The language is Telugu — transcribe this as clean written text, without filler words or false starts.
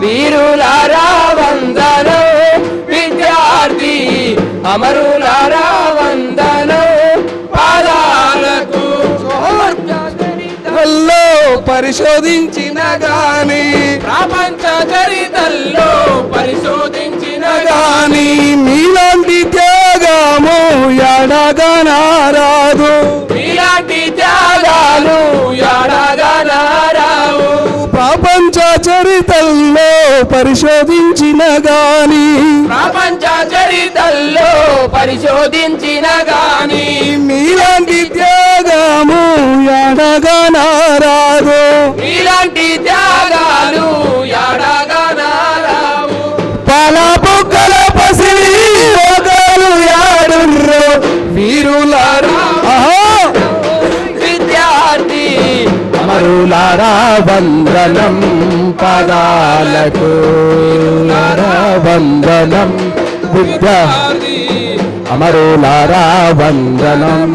వీరులారా వందనం, విద్యార్థి అమరులారా వందనం, పాదాలకు పరిశోధించిన గాని ప్రపంచ చరితల్లో పరిశోధించిన గాని మీలాంటి త్యాగము ఎడగనారాదు, మీలాంటి త్యాగాలు ఎడగనారావు. ప్రపంచ చరితల్లో పరిశోధించిన గాని ప్రపంచ చరితల్లో పరిశోధించిన గాని మీలాంటి త్యాగము ఎడగనారాదు, మీలాంటి త్యాగాలు ఎడగనారావు. పాలబుగ్గల పసిడి ఒకరు యాడుర్రో వీరులారా విద్యార్థి అమరులారా వందనం, పదాలకు వందనం, విద్యార్థి అమరులారా వందనం.